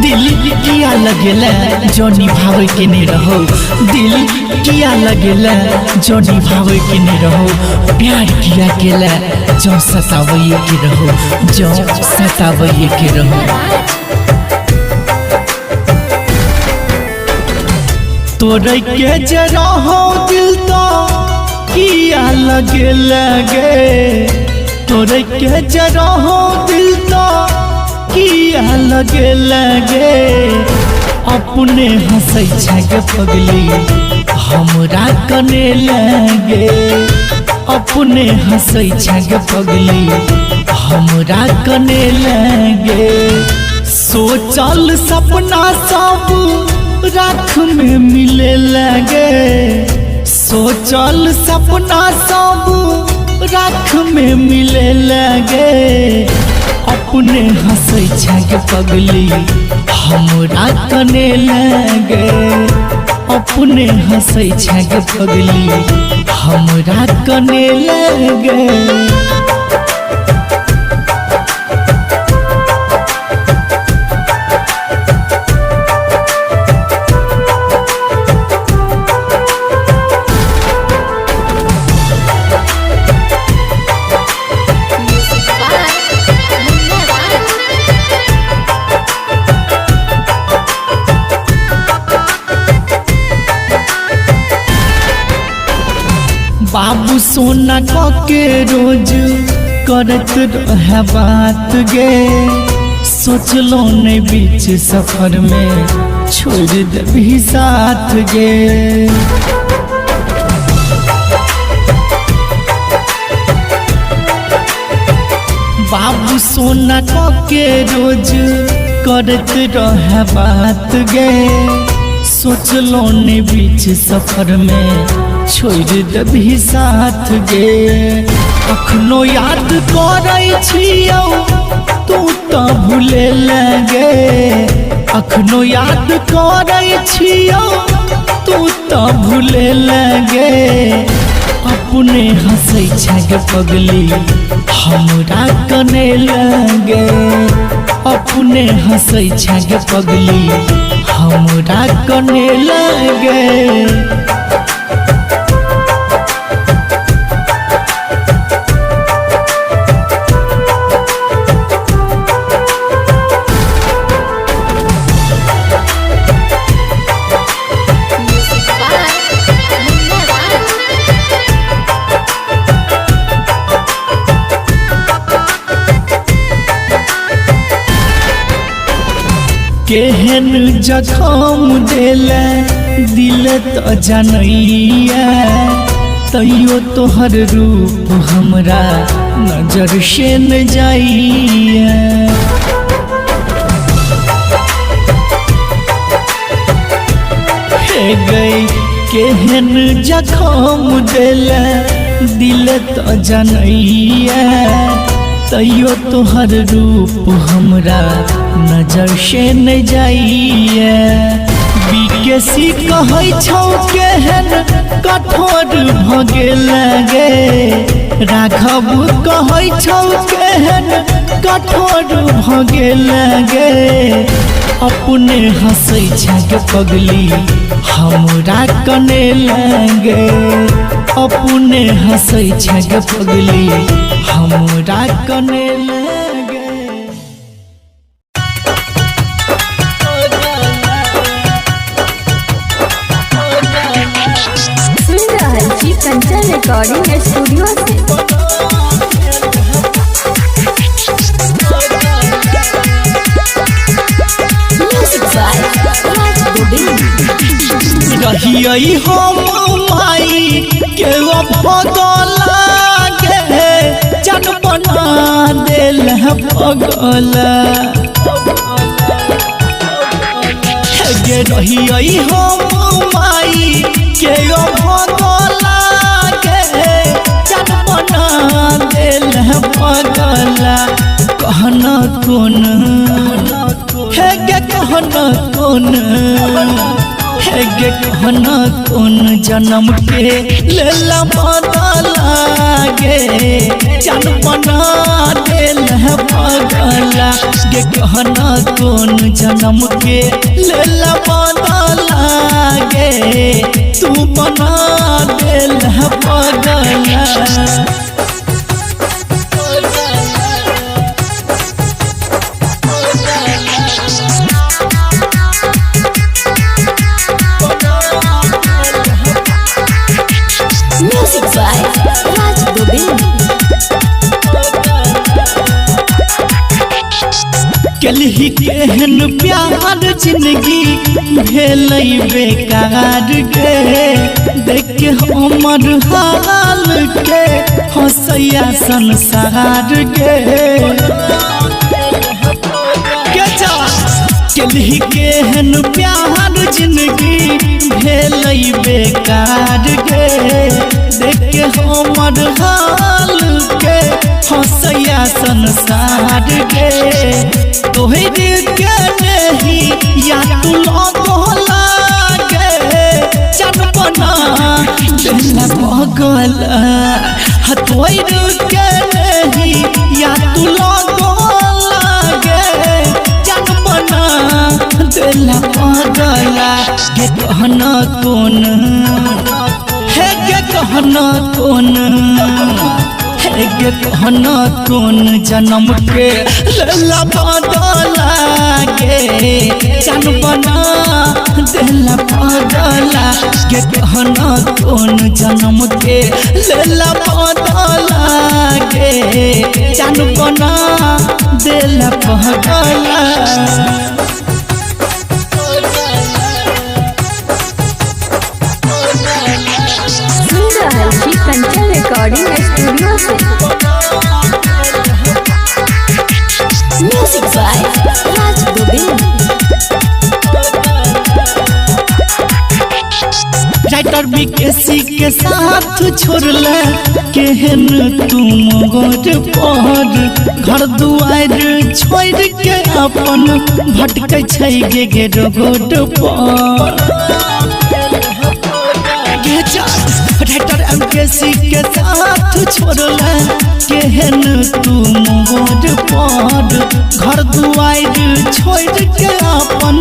दिल किया लगेला जो निभावे के नहीं रहो, दिल किया लगेला जो निभावे के नहीं रहो, प्यार किया केला जो सतावे के रहो, जो सतावे के रहो। तोरे के जरा हो दिल तो किया लगे लगे, तोरे के जरा हो दिल तो किया लगे लगे, अपने हंसै छगे पगली हमरा कने लगे, अपने हंसै छगे पगली हमरा कने लगे। सोचल सपना सब राख में मिले लगे, सोचल सपना सब राख में मिले लगे, अपने हंसै छगे पगली हमरा कने लगे, अपने हंसै छगे पगली हमरा कने लगे। बाबू सोना के रोज करत रहे बात गे, सोचलो नहीं बीच सफर में छोड़ देबी साथ गे। बाबू सोना के रोज करत रहे बात गे, सोचलो नहीं बीच सफर में छोड़ देबी साथ गे। अखनो याद करै छियौ तू तो भूले लगे, अखनो याद करै छियौ तू तो भूले लगे, अपने हंसै छगे पगली हमरा कने लगे, अपने हंसै छगे पगली हमरा कने लगे। केहन जखम देले दिल तो जनैया, तैयो तोहर रूप हमरा नजर से न जाइया। हे गई केहन जखम देले दिल तो जनैया, तैयो तोहर रूप हमरा नजर से न जाइए। बीकेसी कहै छौ केहन कठोर भगे लगे, राघव कहै छौ केहन कठोर भगे लगे, अपने हंसै छगे पगली हमरा कने लगे, अपने हंसै छगे पगली हमरा कने लगे। कंचन रिकॉर्डिंग स्टूडियो से रहियै हम माई के भगला गे, जन बना देल पगला गे, रहियै हम माई के भगला गे, जन बना देल पगला। कहना कौन है गे, कहना कौन है गे कहना कौन जन्म के लेला बदला गे जान बना दिल है पगला गे कहना कौन जन्म के लेला बदला गे तू बना दिल है पगला Music by Raj Gobind. कलही केहन प्यार जिंदगी भेल बेकार गे देख के हमर हाल के हंसैया संसार गे कलही केहन प्यार जिंदगी भेल बेकार गे देख के हमर हाल के हंसैया संसार गे तोहरे के नहीं या तू लगला गे चनपना दिल पगला तोहरे के नहीं या तू लगला गे चनपना दिल पगला गे कहना कौन है गे कहना कौन गे कहना कौन जन्म के लेला बदला गे जान बना दिल पगला गे कहना कौन जन्म के लेला बदला गे जान बना दिल पगला हर्षी कंचन रिकॉर्डिंग स्टूडियो से। Music by Raj Govind. Writer BKC के साथ छोड़ला केहन तुम गोर पर घर दुआर छोड़ के अपन भटकै छै गे रोड पर राइटर एमकेसी के साथ छोड़ला केहन तुम गोर पर घर दुआर छोड़ के अपन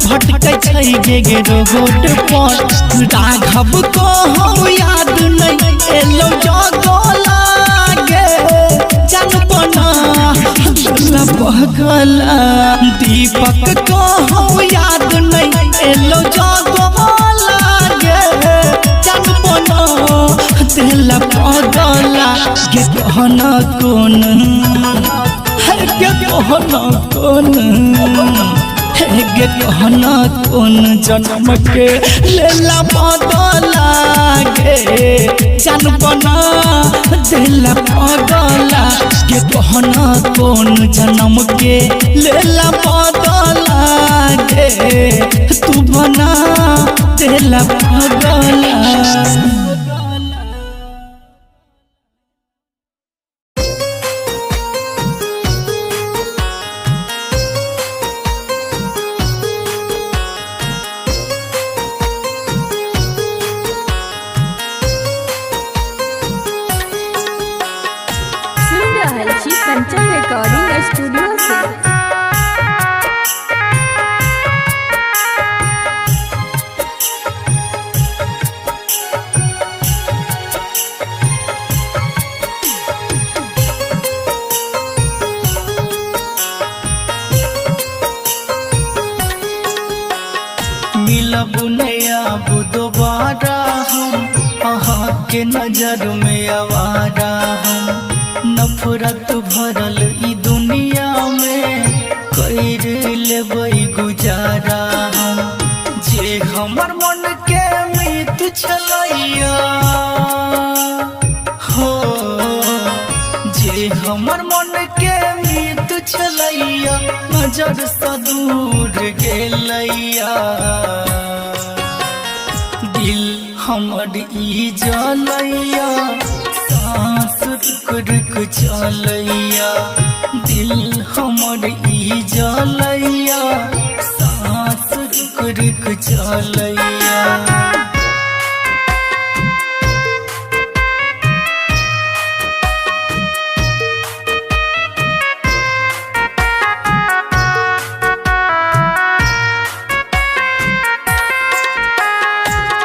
भटकै छै गे रोड पर राघव को हम याद नहीं एलो जगला गे जान बना दिल पगला दीपक को हम याद नहीं एलो जगला गे जान बना दिल पगला गे कहना कौन है गे कहना कौन गे कहना कौन जन्म के लेला बदला गे जान बना दिल पगला गे कहना कौन जन्म के लेला बदला गे तू बना दिल पगला। हर्षी कंचन रिकॉर्डिंग स्टूडियो से। मिलब नया दोबारा हम अहाँ के नजर में आवारा हम नफरत भरल ई दुनिया में कर लेबै गुजारा हम जे हमर मन के मीत छलैया हो जे हमर मन के मीत छलैया नजर सँ दूर गेलैया दिल हमर ई जलैया सांस रुक रुक चलैया दिल हमर ई जलैया सांस रुक रुक चलैया।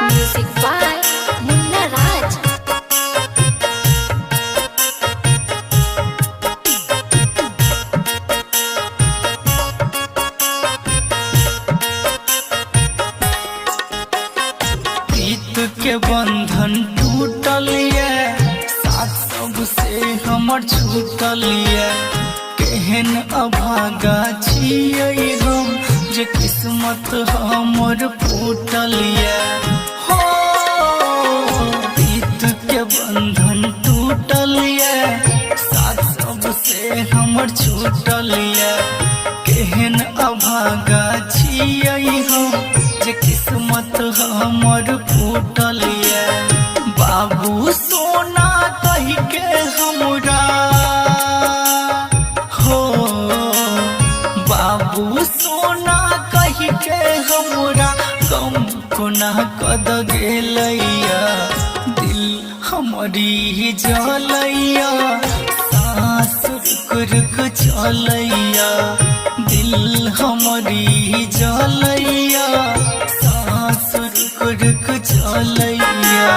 म्यूजिक बाय मुन्ना राज। प्रीत के बंधन टूटल ये, साथ सबसे हमर छूटल ये। केहन अभागा छियै हम जे किस्मत हमर फूटल ये। हो प्रीत के बंधन टूटल ये, साथ सबसे हमर छूटल ये। केहन अभागा छियै हम जे किस्मत हमर फूटल ये। बाबू सोना कही के हमरा हो, बाबू सोना कही के हमरा गम कोना कद गेलैया। दिल हमारी जलैया, सांस रुक रुक चलैया। दिल हमारी जलैया, सांस रुक रुक चलैया।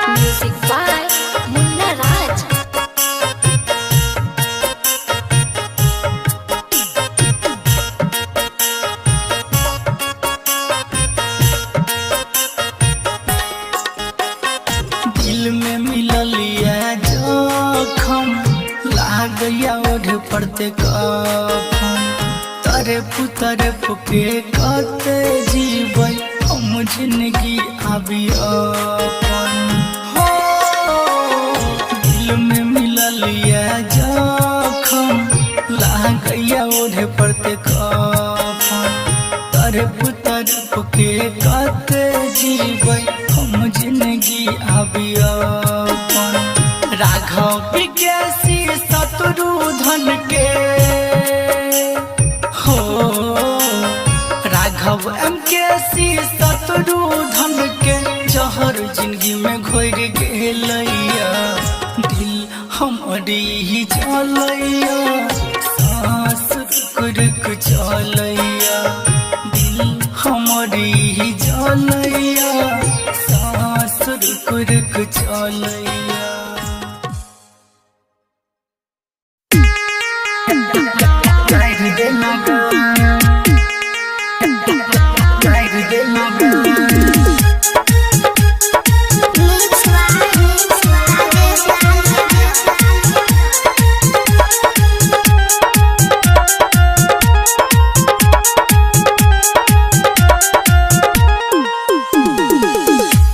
म्यूजिक बाय मुन्ना राज। दिल में मिलल ये जखम, लागया ओढ़ पड़ते कफन। तरफ के कते जीबै हम जिंदगी आबी अपन। हो दिल में मिलल ये जखम, लागया ओढ़ पड़ते कफन। तरफ के कते जीबै हम जिंदगी आबी अपन। राघव विज्ञासी शत्रुधन के हो, राघव MKC शत्रुधन के जहर जिंदगी में घोर गेलैया। दिल हमारी जलैया, सांस रुक रुक चलैया। दिल हमारी जलैया, सांस रुक रुक चलैया।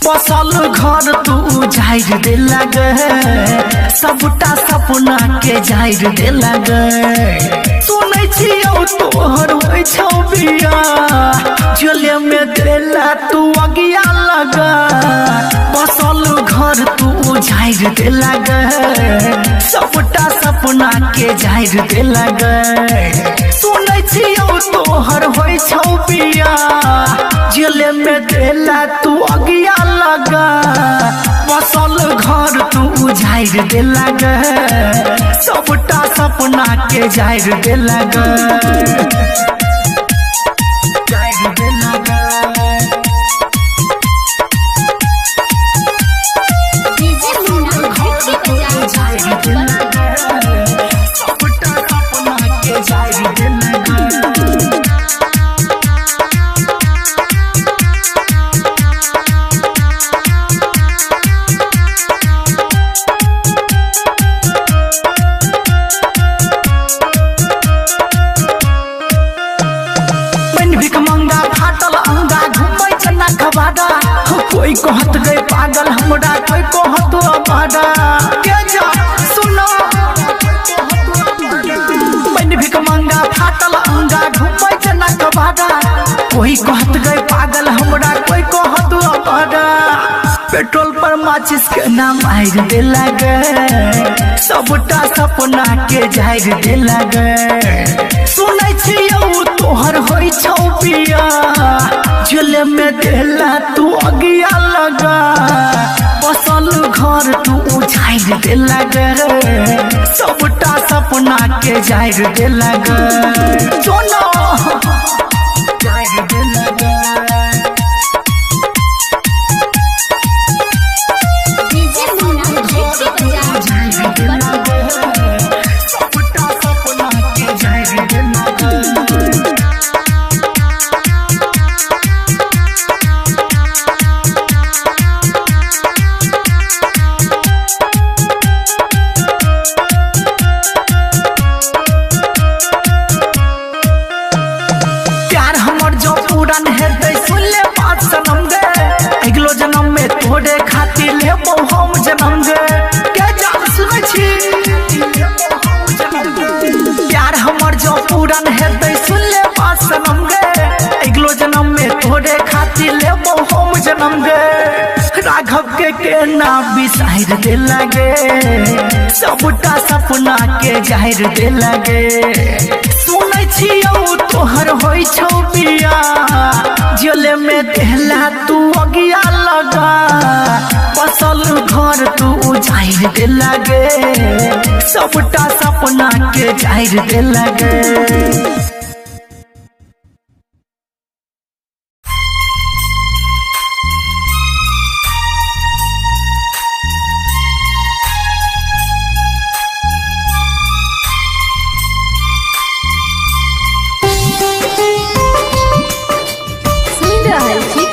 बसल घर तू जाहिर दे लगे, सबटा सपना के जाहिर दे लगे। सुनै छियौ तोहर होइ छौ बिया, जले में देला तू अगिया लगा। बसल घर तू जाहिर दे लगे, सबटा सपना के जाहिर दे लगे। सुनै छियौ तोहर होइ छौ बिया, जले में देला तू अगिया लगा। बसल घर तू जाहिर दे लगे, सबटा सपना के जाहिर दे लगे। जाहिर दे लगे। डीजे मुन्ना राज की जाहिर दे लगे, सबटा सपना के जाहिर दे लगे। कोई कहत गए पागल हमरा, कोई कहत अबाड़ा। के जा सुनो बन भिक मंगा फाटल अंगा, घुमै जना कबाड़ा। कोई कहत गए पागल पेट्रोल पर माचिस के नाम आयर दे लगे सबटा सपना के जाहिर दे लगे सुनै छियौ तोहर होई छौ पिया झोले में देला तू अगिया लगा बसल घर तू उजाइर दे लगे सबटा सपना के जाहिर दे लगे जोनो जाहिर दे लगे डीजे मुन्ना घोट के बजा सबटा सपना के जाहिर दे लगे जन्म में तोड़े खातिर लेबो हम जन्म गे के जान सुनै छी प्यार हमर जो पूरन हेतै सुन ले बात सनम गे अगलो जन्म में तोड़े खातिर लेबो हम जन्म गे राघव के नाम बिसाइर दे लगे सबटा सपना के जाहिर दे लगे सुनै छियौ तोहर होई छौ बिया झोले में देला तू अगिया लगा बसल घर तू उजाइर दे लगे सबटा सपना के जाहिर दे लगे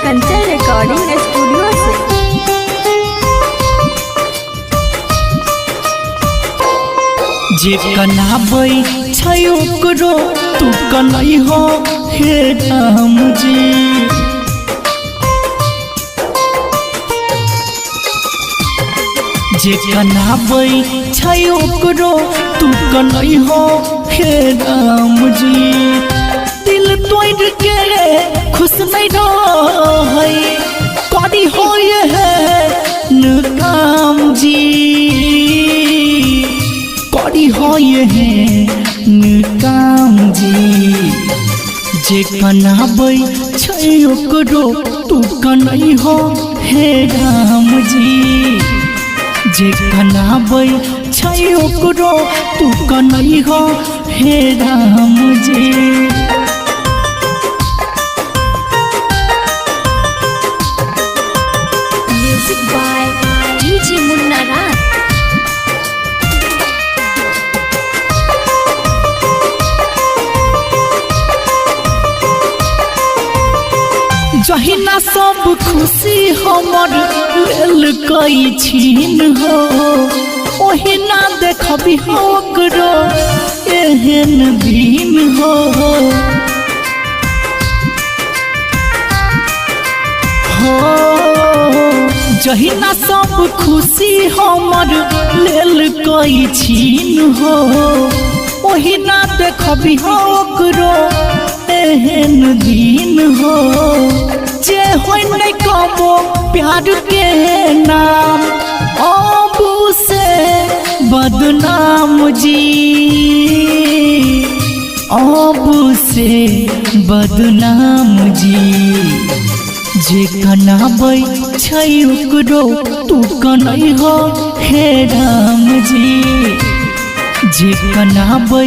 कंचन रिकॉर्डिंग स्टूडियो से जे कनाबै छै ओकरो तू कनै हो हे राम जी जे कनाबै छै ओकरो तू कनै हो हे राम जी दिल तोड़ के खुश नहीं रहै करी होय है काम जी करी होय है काम जी जे कनाबै छै ओकरो तू कनै हो हे राम जी जे कनाबै छै ओकरो तू कनै हो हे राम जी डीजे मुन्ना राज जहिना सब खुशी हमर लेल कई छीन हो ओहिना देखबी ओकरो एहन दिन हो जहिना सब खुशी हमर लेल कई छीन हो ओहिना देखबी ओकरो एहन दिन हो जे होय नहीं कबो प्यार के नाम अबू से बदनाम जी अबू से बदनाम जी जे कनाबै छै ओकरो तू कनै हो हे राम जी जे कनाबै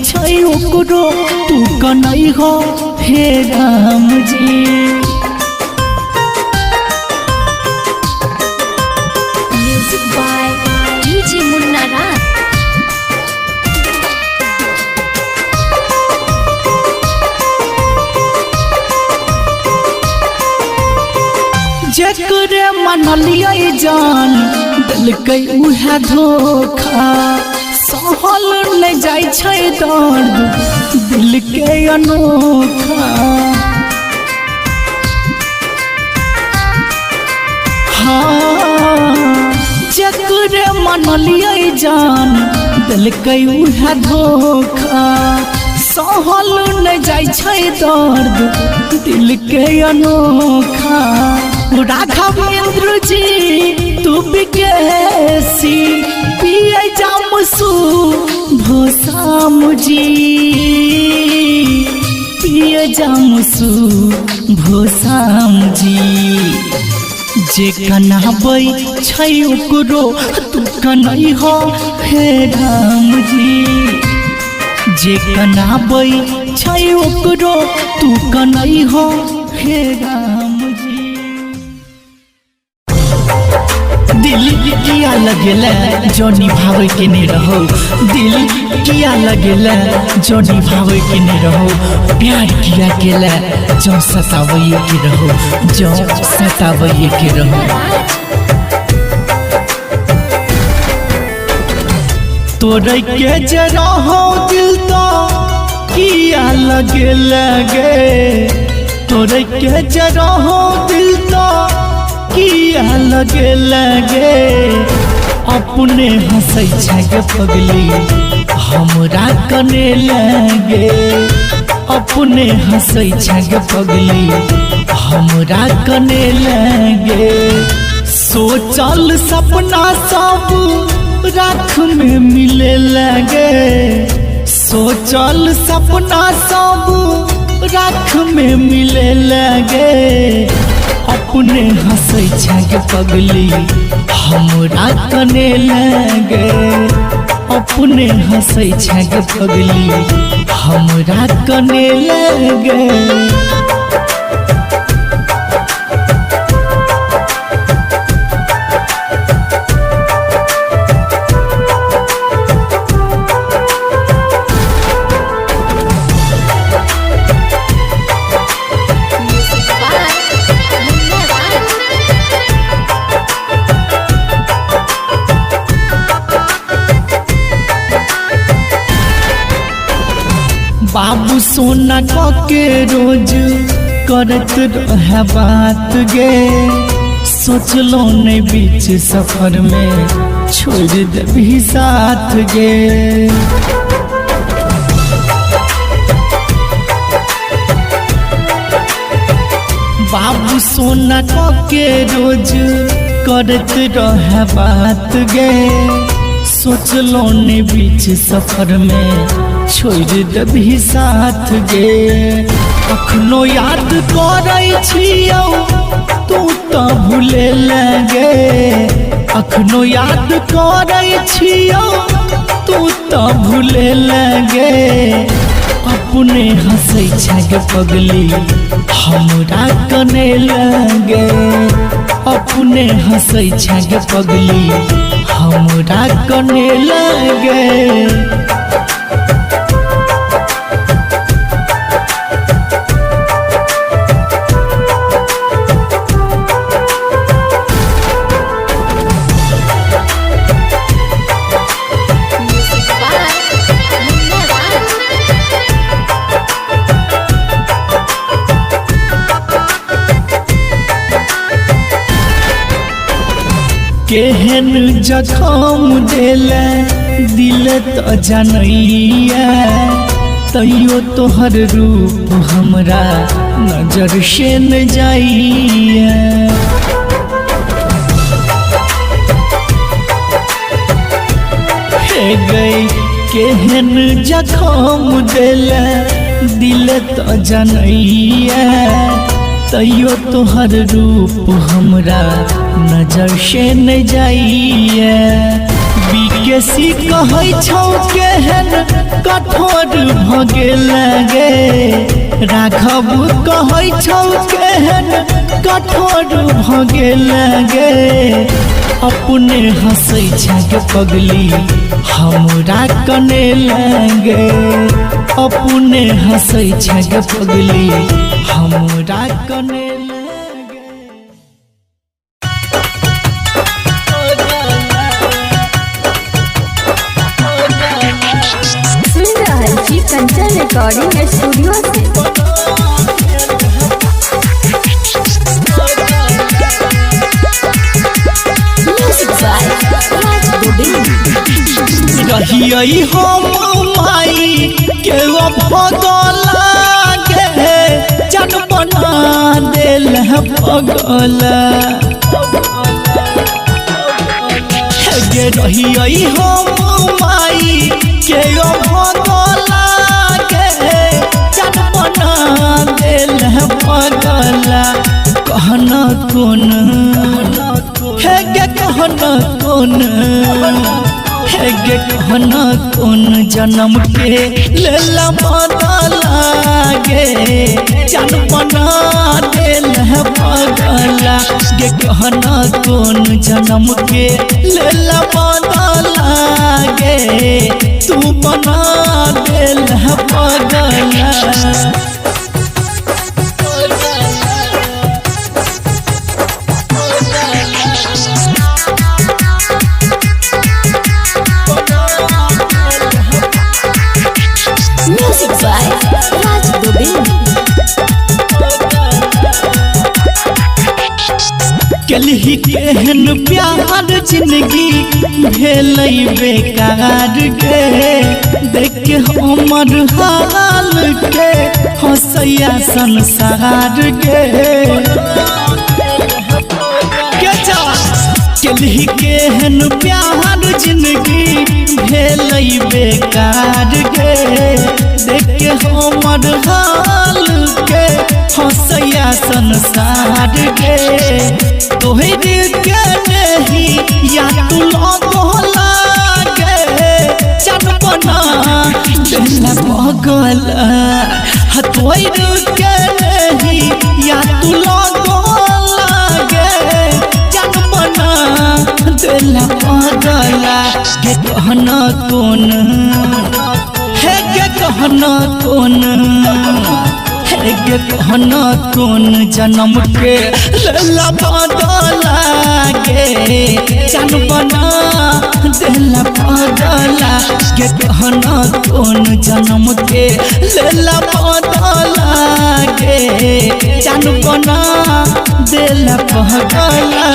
छै ओकरो तू कनै हो हे Ram ji music by DJ मुन्ना राज जकरे मनलियै जान देलकै उहे धोखा सहल नहीं जाय छै दर्द दिल के अनोखा जकरे मनलियै जान देलकै उहे धोखा सहल नहीं जाय छै दर्द दिल के अनोखा राघवेंद्र जी तू बिकेसी पिए जामसू भोसाम जी पिए जामसू भोसाम जी जे कनाबै छै ओकरो तू कनै हो हे राम जी जे कनाबै छै ओकरो तू कनै हो हे राम जी दिल किया लगेला जो निभावे के नहीं रहो दिल किया लगेला जो निभावे के नहीं रहो प्यार किया केला जो सतावे के रहो जो सतावे के रहो तोरे के जरा हो दिल तो किया लगे तोरे के जरा हो दिल तो किया लगे अपने हंसै छै पगली हमरा कने लगे अपने हंसै छै पगली हमरा कने लगे सोचल सपना सब राख में मिले लगे सोचल सपना सब राख में मिले लगे अपने हंसै छै पगली हमरा कने लगे अपने हंसै छै पगली हमरा कने लगे बाबू सोना के रोज करत रहे बात गे सोचलो नहीं बीच सफर में छोड़ देबी साथ गे बाबू सोना के रोज करत रहे बात गे सोचलो नहीं बीच सफर में छोड़ देबी साथ गे अखनो याद करै छियौ तू तो भूले लगे अखनो याद करै छियौ तू तो भूले लगे अपने हंसै छै पगली हमरा कने लगे अपने हंसै छै पगली हमरा कने लगे केहन जखम देले दिल तो जनैया तैयो तोहर रूप हमरा नजर से न जाइया हे गई केहन जखम देले दिल तो जनैया तैयो तोहर रूप हमरा नजर से न जाइए बिकेसी कहै छौ केहन कठोर भगे लगे राघव कहै छौ केहन कठोर भगे लगे अपने हंसै छै पगली हमरा कने लगे अपने हंसै छै पगली हमरा कने कंचन रिकॉर्डिंग स्टूडियो से रहिए हम माई के भगला के जन बना दिल पगला गे रही हम माई के भगला के जान बना दिल पगला कहना कौन है गे कहना कौन है गे कहना कौन जन्म के लेला बदला गे जान बना दिल पगला गे कहना कौन जन्म के लेला बदला गे तू बना दिल पगला Music by Raj Gobind. कलही केहन प्यार जिंदगी भेल बेकार गे देख के हमर हाल के हंसैया संसार गे कलही केहन प्यार जिंदगी भेल बेकार गे देख के हमर हाल के हंसैया संसार गे तोहरे के नहीं या तू लगला गे जान बना दिल पगला तोहरे के नहीं या तू लगला गे जान बना दिल पगला गे कहना कौन है गे कहना कौन है गे कहना कौन जन्म के लेला बदला गे जान बना दिल पगला गे कहना कौन जन्म के लेला बदला गे जान बना दिल पगला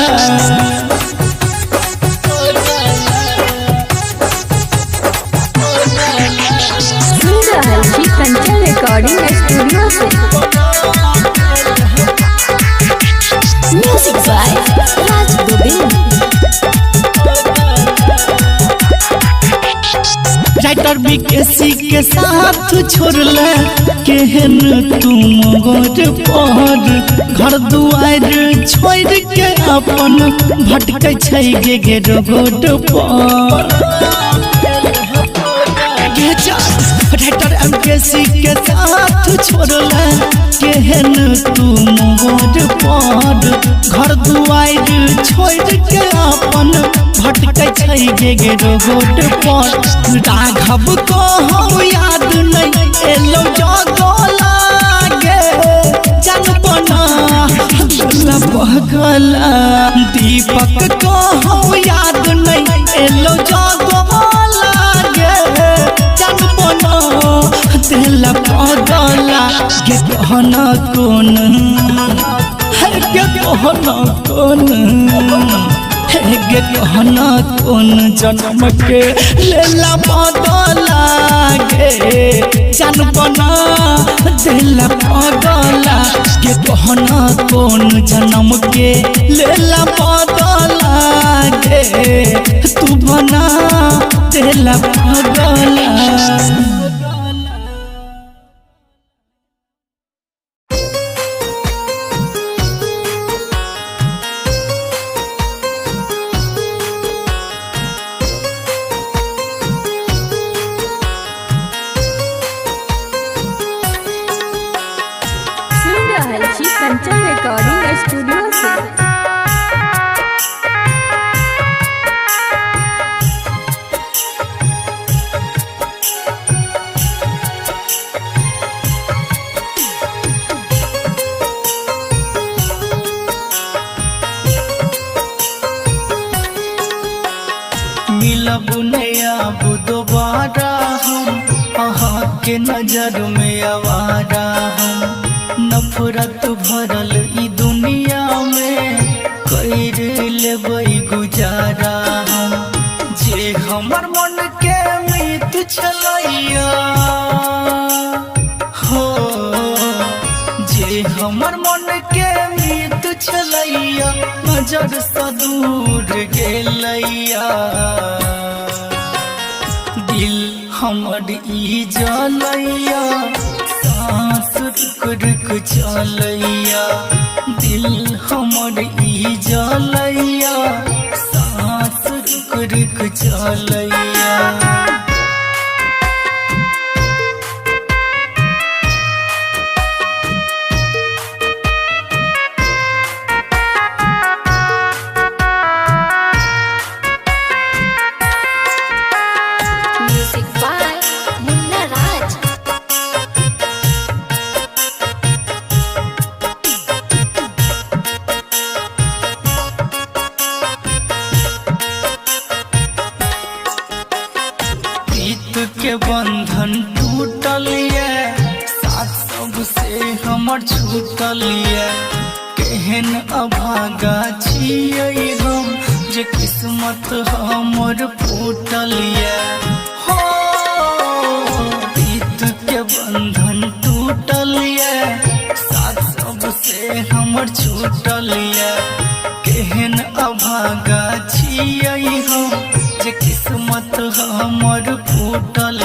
हर्षी कंचन रिकॉर्डिंग स्टूडियो से। Music by Raj Govind. Writer BKC के साथ छोड़ले केहन तुम गोर पर घर दुआर छोड़ के अपन भटकै छै गे रोड पर राइटर एमकेसी के साथ छोड़ले केहन तुम गोर पर घर दुआर छोड़ के अपन भटकै छै गे रोड पर राघव को हम याद नहीं एलो जगला गे जान बना दिल पगला दीपक को हम याद नहीं एलो जगला गे जान बना दिल पगला गे कहना कौन है गे कहना कौन है गे कहना कौन जन्म के लेला बदला गे जान बना दिल पगला गे कहना कौन जन्म के लेला बदला गे तू बना दिल पगला। हर्षी कंचन रिकॉर्डिंग स्टूडियो से। मिलब नया दोबारा हम अहाँ के नजर में आवारा हम नफरत भरल ई दुनिया में कर लेबै गुजारा हम जे हमर मन के मीत छलैया हो जे हमर मन के मीत छलैया नजर से दूर गेलैया दिल हमर ई जलैया सांस रुक रुक चलैया दिल हमर ई जलैया सांस रुक रुक चलैया के बंधन टूटल साथ सबसे हमर छूटल केहन अभागा छियै हम जे किस्मत हमर फूटल हो प्रीत के बंधन टूटल साथ सबसे हमर छूटल केहन अभागा छियै हम जे किस्मत हमर फूटल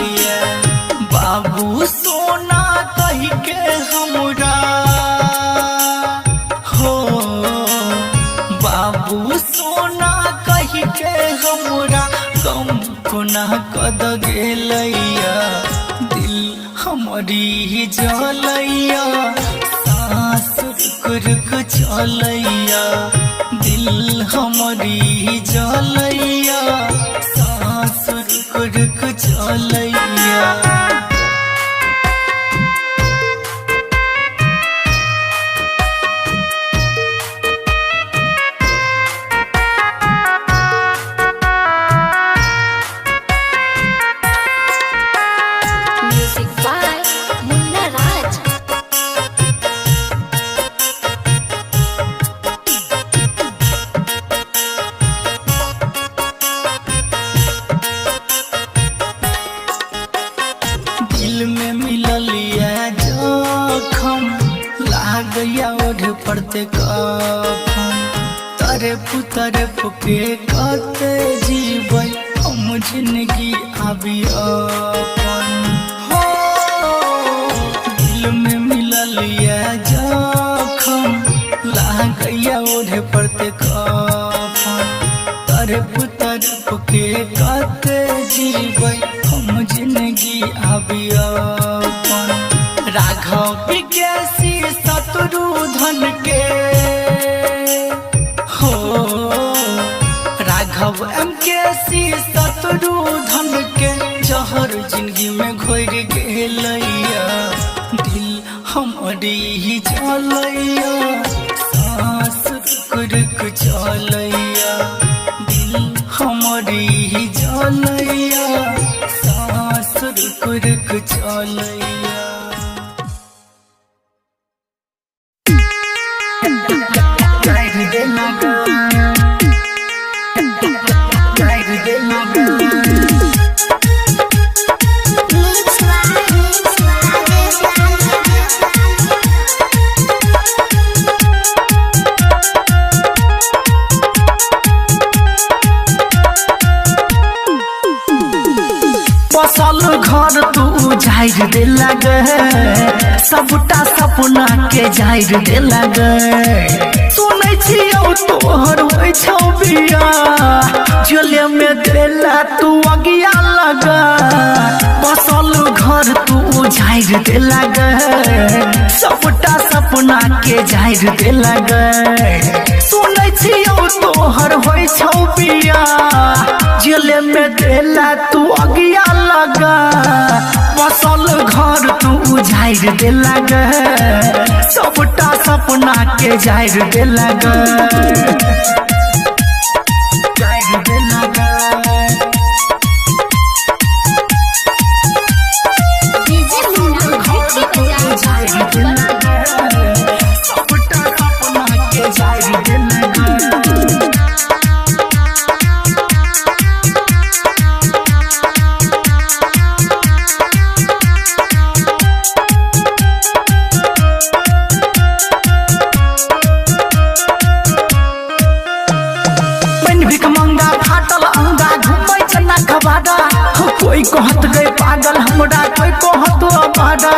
बाबू सोना कही के हमरा हो बाबू सोना कही के हमरा गम कोना कद गेलैया दिल हमारी जलैया सांस रुक रुक चलैया दिल हमारी जलैया सांस रुक रुक चलैया पड़ते कफन तरफ के कते जीवै हम जिंदगी आबी अपन हो दिल में मिलल जखम लागैया ओढ़े पड़ते कफन तरफ के कते जीवै हम जिंदगी आबी अपन राघव विज्ञासी शत्रुधन के हो राघव MKC शत्रुधन के जहर जिंदगी में घोर गेलैया दिल हमारी जलैया सांस रुक रुक चलैया दिल हमारी जलैया सांस रुक रुक चलैया बसल घर तू जाहिर दे लगे सबटा सपना के जाहिर दे लगे सुनै छियौ तोहर होइ छौ बिया झोले में देला तू अगिया लगा बसल घर तू जाहिर दे लगे सबटा सपना के जाहिर दे लगे सुनै छियौ तोहर होइ छौ बिया झोले में देला तू अगिया लगा बसल घर तू जाहिर दे लगे सबटा सपना के जाहिर दे लगे जाहिर दे लगे जाहिर दे लगे सबटा सपना के जाहिर दे लगे कोई कहत गए पागल हमरा कोई कहत अबाड़ा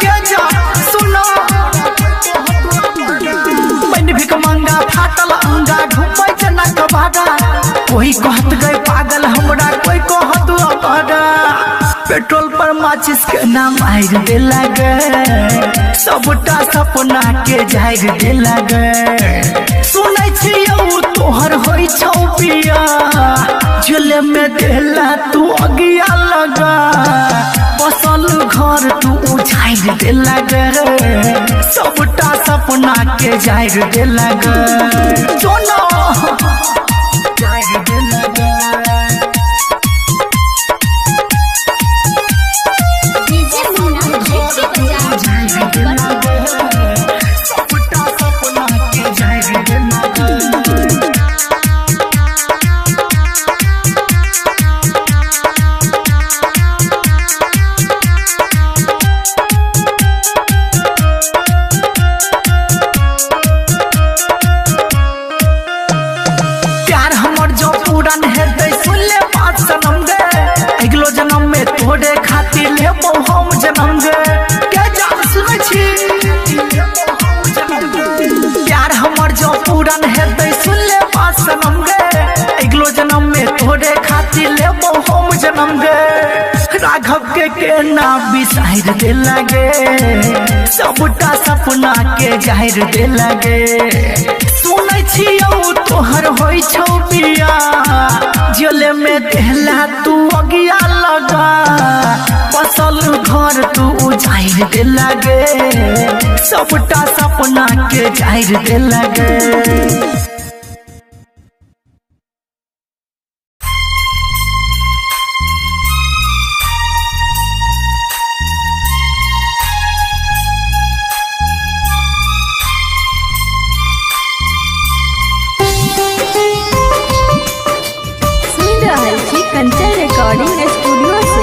के जा सुनो मैंने भिक मंगा फाटल अंगा घुमै जना कबाड़ा कोई कहत गए पागल हमरा कोई कहत अबाड़ा पेट्रोल पर माचिस के नाम आइर दे लगे सबटा सपना के जाहिर दे लगे सुनै छियौ तोहर होई छौ पिया झोले में देला तू अगिया लगा बसल घर तू उछाइर दे लगे सबटा सपना के जाहिर दे लगे जोनो जाहिर दे लगे तोरे खातिर लेबो हम जन्म गे के जान सुनै छी प्यार हमर जो पूरन हेतै सुन ले बात सनम गे अगलो जन्म में तोरे खातिर लेबो हम जन्म गे राघव के नाम बिसाइर दे लगे सबटा सपना के जाहिर दे लगे सुनै छियौ तोहर होई छौ बिया झोले में देहला तू अगिया लगा बसल घर तू उजाइर दे लगे सबटा सपना के जाहिर दे लगे कंचन रिकॉर्डिंग स्टूडियो से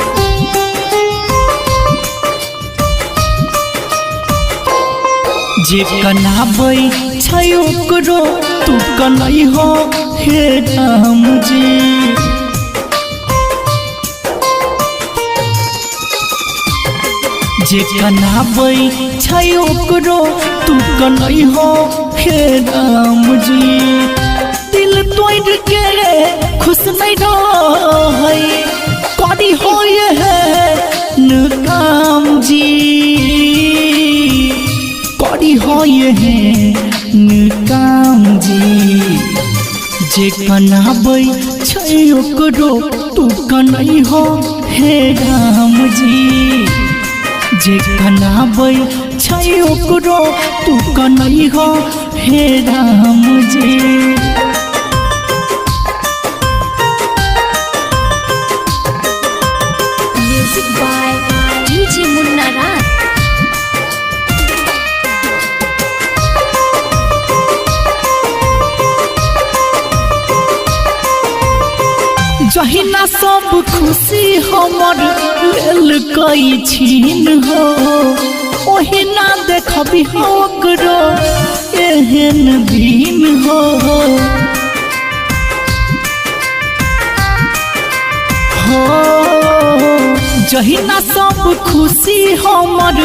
जे कनाबै छै ओकरो तू कनै हो हे राम जी जे कनाबै छै ओकरो तू कनै हो हे राम जी दिल तोड़ के खुश नहीं रहै करी हो ये काम जी करी हो ये काम जी जे कनाबै छै ओकरो तू कनै हो हे राम जी जे कनाबै छै ओकरो तू कनै हो हे राम जी जहिना सब खुशी हमर लेल कई छीन हो ओहिना देखबी ओकरो एहन दिन हो जहिना सब खुशी हमर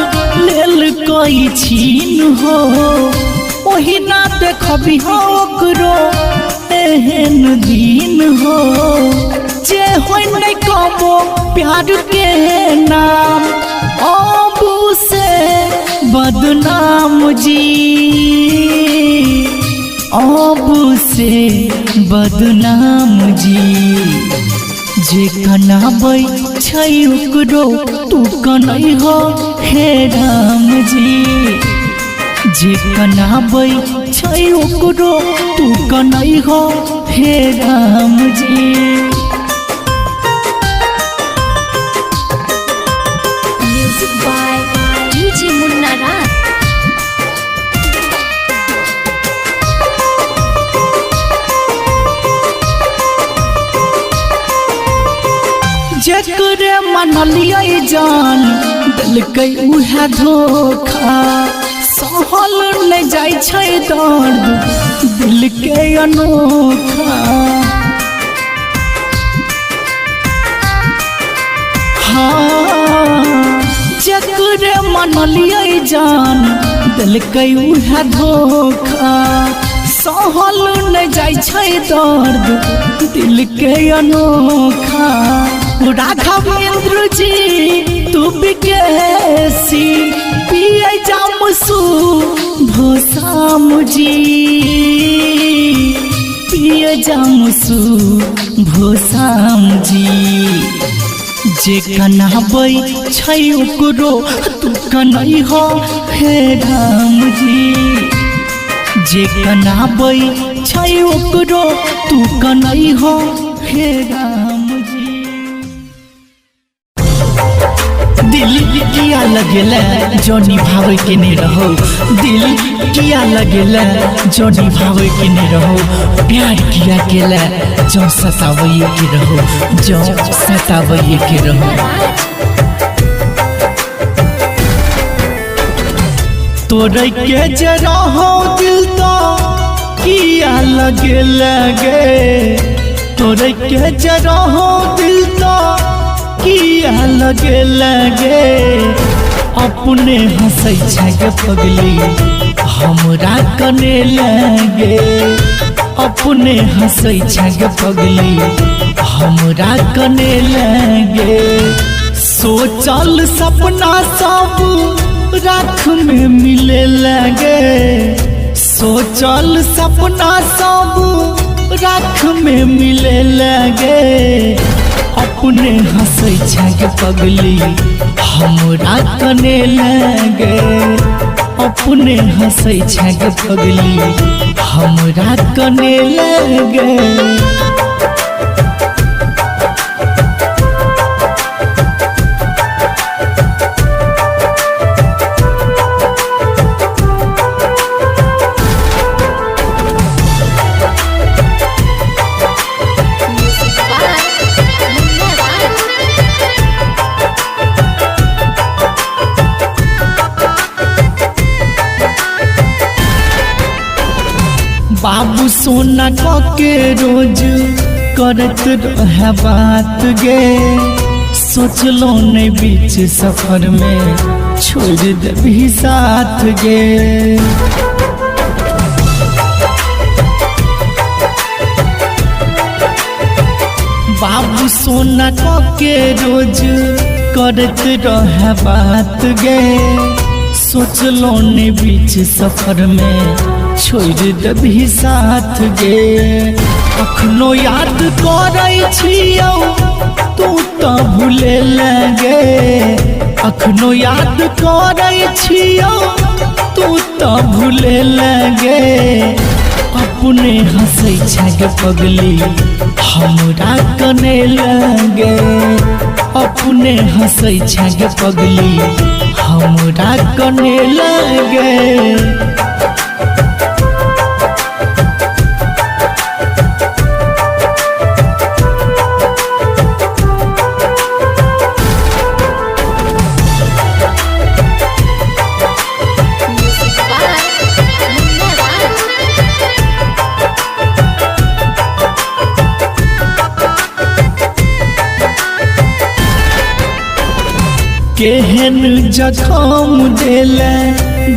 लेल कई छीन हो ओहिना देखबी ओकरो एहन दिन हो जे होई नहीं कबो प्यार के नाम अबू से बदनाम जी अबू से बदनाम जी जे कनाबै छै ओकरो तू कनै हो हे राम जी जे कनाबै छै ओकरो तू कनै हो हे राम जी जेकरे मनलियै जान दिलकै उहे धोखा सहल नहीं जाय छै दर्द दिल के अनोखा हाँ जकरे मनलिए जान दिल उहे धोखा सहल नहीं जाय छै दर्द दिल के अनोखा राघवेंद्र जी तू बिकेसी पिए जामसू भोसाम जी पिए जामसू भोसाम जी जे कनाबै छै ओकरो तू कनै हो हे राम जी जे कनाबै छै ओकरो तू कनै हो हे राम जी दिल किया लगेला जो निभावे के नहीं रहो दिल किया लगेला जो निभावे के नहीं रहो प्यार किया केला जो सतावे के रहो जो सतावे के रहो तोरे के जरा हो दिल तो किया लगे तोरे के जरा हो दिल तो किया लगे अपने हंसै छै पगली हमरा कने लगे अपने हंसै छै पगली हमरा कने लगे सोचल सपना सब राख में मिले लगे सोचल सपना सब राख में मिले लगे अपने हंसै छै पगली हमरा कने लगे अपने हंसै छै पगली हमरा कने लगे बाबू सोना के रोज करत रहे बात गे सोचलो नहीं बीच सफर में छोड़ देबी साथ गे बाबू सोना के रोज करत रहे बात गे सोचलो नहीं बीच सफर में छोड़ देबी साथ गे अखनो याद करै छियौ तू तो भूले लगे अखनो याद करै छियौ तू तो भूले लगे अपने हंसै छै पगली हमरा कने लगे अपने हंसै छै पगली हमरा कने लगे केहन जखम देले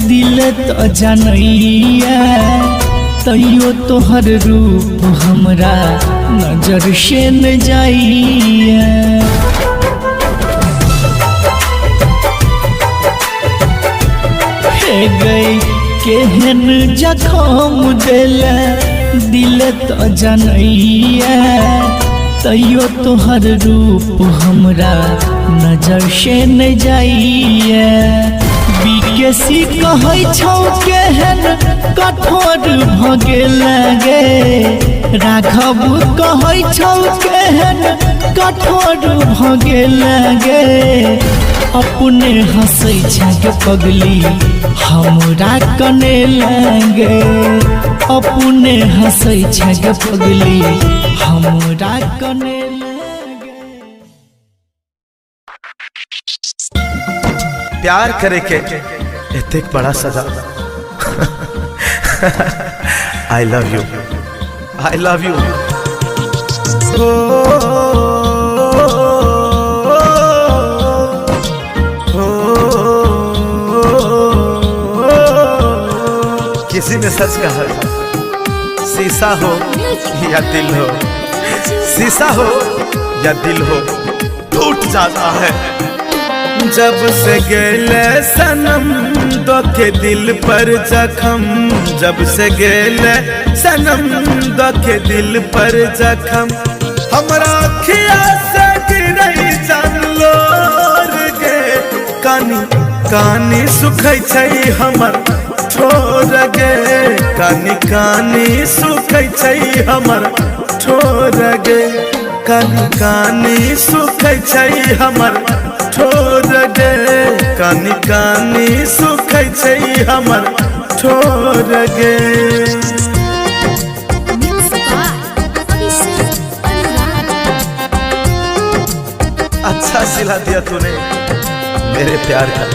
दिल तो जनैया तैयो तोहर रूप हमरा नजर से न जाइया हे गई केहन जखम देले दिल तो जनैया तैयो तोहर रूप हमरा नजर से न जाइए बिकेसी कहै छौ केहन कठोर भगे लगे राघव कहै छौ केहन कठोर भगे लगे अपने हंसै छै पगली हमरा कने लगे अपने हंसै छै पगली हमरा कने प्यार करे के एते बड़ा सजा I love you I love you किसी ने सच कहा था, शीशा हो या दिल हो, शीशा हो या दिल हो, टूट जाता है। जब से गेले सनम दो के दिल पर जखम, जब से गेले सनम दो के दिल पर जखम, हमरा खिया से गिरई जान लोर गे, कानी कानी सुखै छै हमर ठोर गे, कानी कानी सुखै छै हमर ठोर गे, कानी कानी सुखै छै हमर ठोर गे, कानी कानी सुखै छै हमर ठोर गे। अच्छा सिला दिया तूने मेरे प्यार का,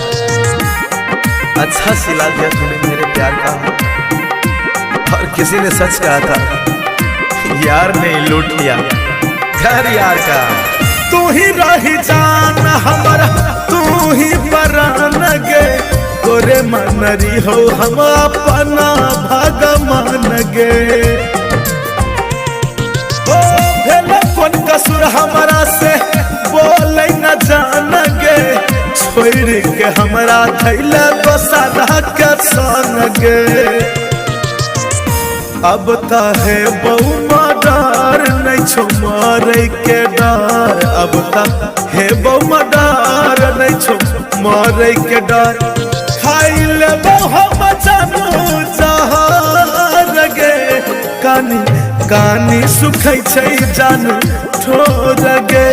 अच्छा सिला दिया तूने मेरे प्यार का। और किसी ने सच कहा था, यार ने लूट लिया घर यार का। तू ही रही जान हमारा, तू ही परान गे, तोरे मनरी हो हम अपना भगवान गे। ओ भेल कौन कसूर हमारा से बोले न जान गे, छोड़ के हमरा थैले दोसरा के संग गे। अब है बहु मर्डर नहीं छो मारे के डर, अब है बहु मर्डर नहीं छो मारे के डर। खाई ले हम जानू जहार गे, कानी कानी सुखै छै जानू ठोर गे,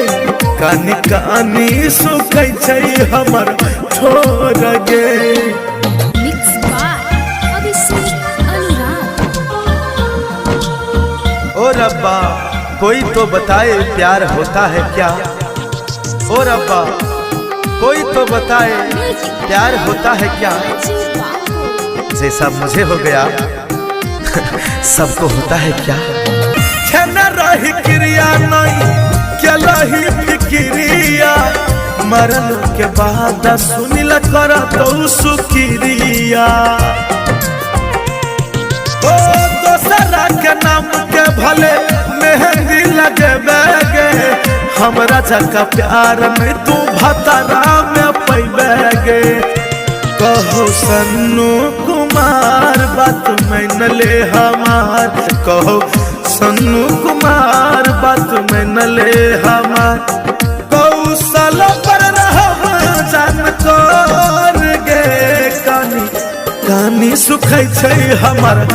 कानी कानी सुखै छै हमर ठोर गे। ओ रब्बा कोई तो बताए प्यार होता है क्या, ओ रब्बा कोई तो बताए प्यार होता है क्या। जैसा मुझे हो गया सबको होता है क्या। छना रही क्रिया नहीं क्या लही फिक्रिया, मरल के बाद सुनिल कर तो सुक्रिया। ओ दोसरा के नाम के भले मेहंदी लगे बेगे, हमरा जका प्यार में तू भतरा में पैबेगे। कहो सन्नू कुमार बात मान ले हमार, कहो सन्नू कुमार बात मान ले हमार। कौशल पर रहम जान कर गे, कानी कानी सुखै छै हमर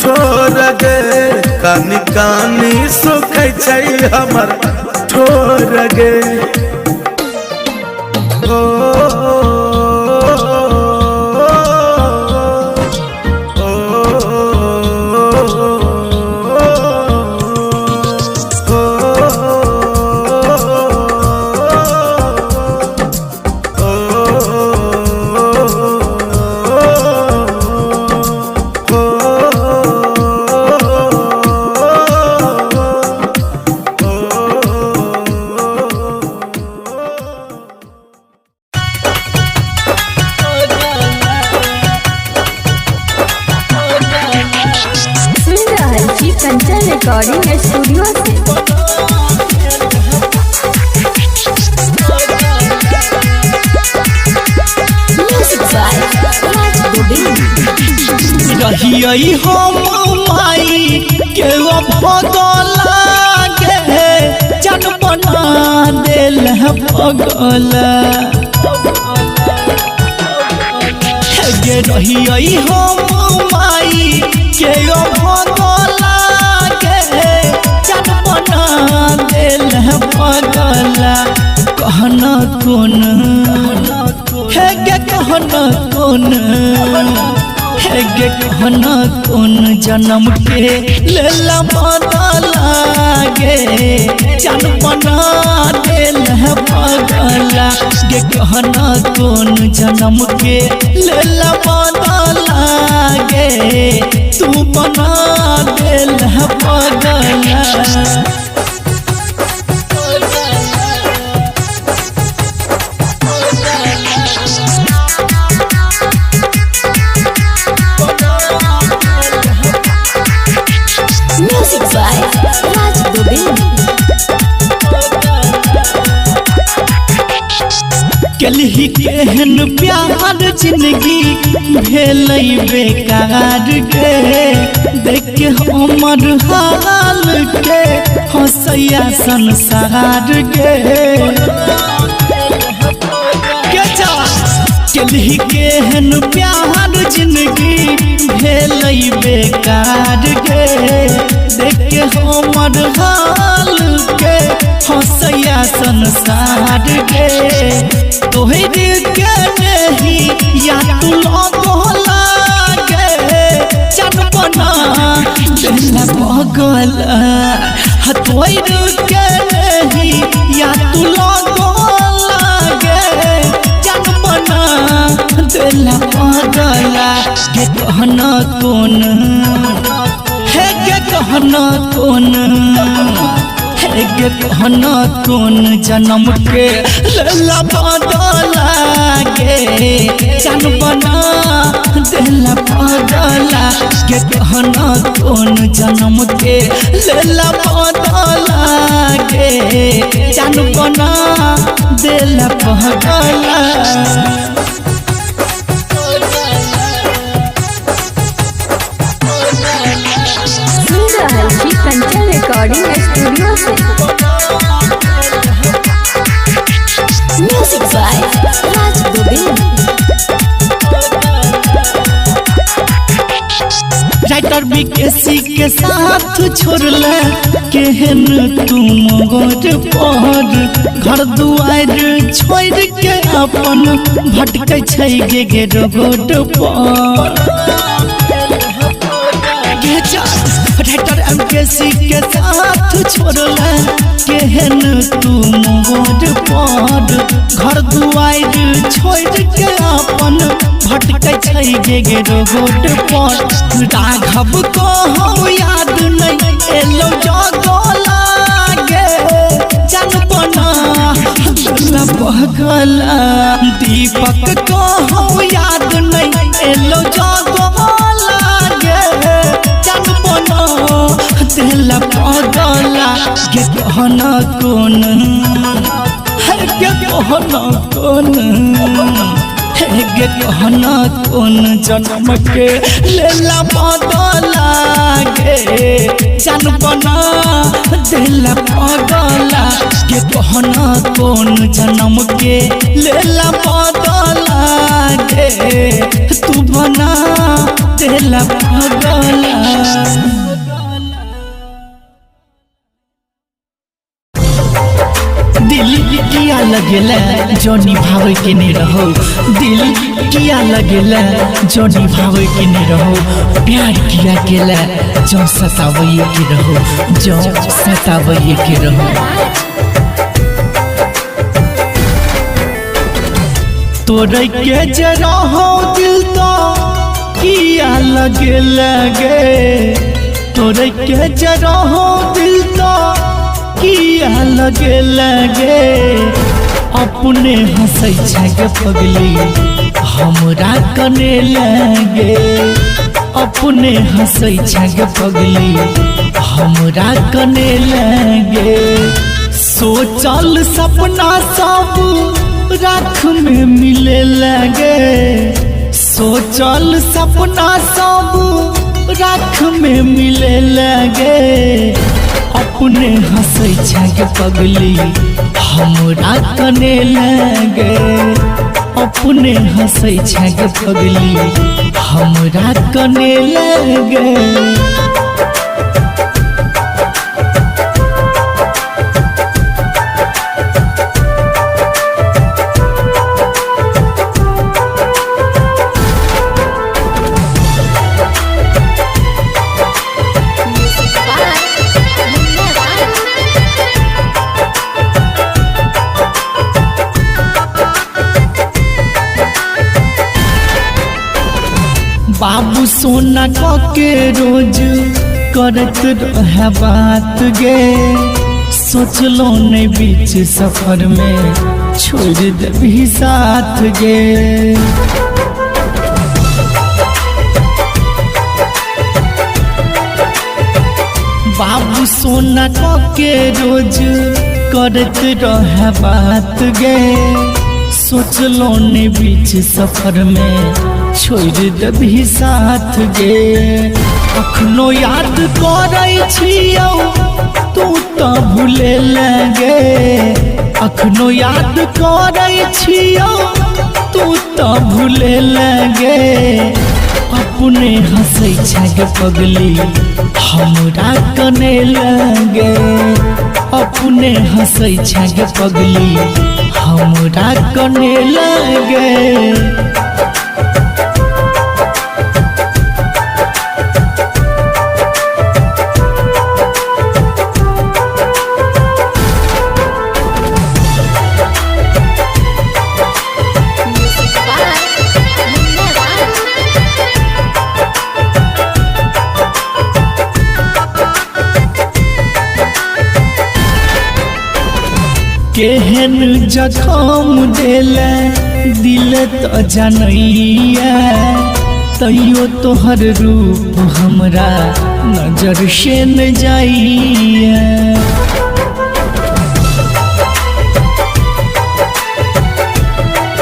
ठोर गे, कानी कानी सुखै छै हमर ठोर गे। रिकॉर्डिंग स्टूडियो से। रहियई हम माई के भगला गे, जन बना दिल भगला गे। रहियई हम माई के भगला गे, जन बना दिल भगला। कहना कौन है गे, कहना कौन है गे, कहना कौन जन्म के लेला बदला गे, जन बना दिल भगला गे। कहना कौन जन्म के लेला बदला गे, तू बना दिल भगला। कलही केहन प्यार जिंदगी भेलै बेकार गे देख के हमर हाल के हंसैया संसार गे कलही केहन प्यार जिंदगी भेलै बेकार गे देख के हमर हाल के हंसैया संसार गे तोहरे के नहीं या तू लगला गे चनपना दिल पगल तोहरे के नहीं या तू लगला गे चनपना दिल पगल के कहना कौन है के कहना कौन कहना कौन जन्म के लला बदला गे जनपना दिल बदला के कहना कौन जन्म के लला बदला गे जनपना दिल बदला कंचन रिकॉर्डिंग स्टूडियो से music by Raj Govind. Writer BKC के साथ छोड़ले केहन तुम गोर पर घर दुआर छोड़ के अपन भटकै छै गे रोड पर राइटर एमकेसी के साथ छोड़ला केहन तुम गोर पर घर दुआर छोड़ के अपन भटकै छै गे रोड पर राघव को याद नहीं एलो जगला गे जनपना बगल दीपक को याद नहीं एलो जगला गे जनपना दिल पगला के कहना कौन है के कहना कौन गे कहना कौन जन्म के लेला बदला गे जनपना दिल पगला के कहना कौन जन्म के लेला बदला गे तू बना दिल पगला दिल किया लगेला जो निभावे के नहीं रहो दिल किया लगेला जो निभावे के नहीं रहो प्यार किया केला जो सतावे के रहो जो सतावे के रहो तोरे के जरा हो दिल तो किया लगेला गे तोरे के जरा हो दिल तो किया लगे अपने हंसै छै पगली हमरा कने लगे अपने हंसै छै पगली हमरा कने लगे सोचल सपना सब राख में मिले लगे सोचल सपना सब राख में मिले लगे अपने हंसै छै पगली हमरा कने लगे अपने हंसै छै पगली हमरा कने लगे बाबू सोना के रोज करत रहे बात गे सोचलो नहीं बीच सफर में छोड़ देबी साथ गे बाबू सोना के रोज करत रहे बात गे सोचलो ने बीच सफर में छोड़ देबही साथ गे। अखनो याद करै छियौ तू तो भूले लगे, अखनो याद करै छियौ तू तो भूले लगे। अपने हंसै छे पगली हमरा कने लगे, अपने हंसै छे पगली हमरा कने लगे। केहन जखम देले दिल तो जनैया, तैयो तोहर रूप हमरा नजर से न जाइया।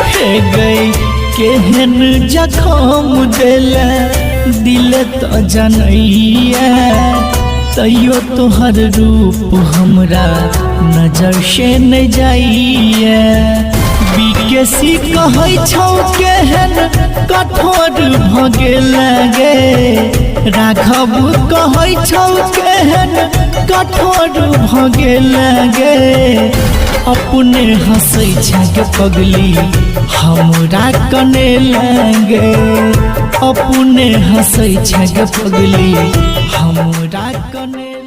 हे गई केहन जखम देले दिल तो जनैया, तैयो तोहर रूप हमरा नजर से न जाइए। बीकेसी कहै छौ केहन कठोर भगे लगे, राघव कहै छौ केहन कठोर भगे लगे। अपने हंसै छे पगली हमरा कने लगे, अपने हंसै छे पगली हमरा कने।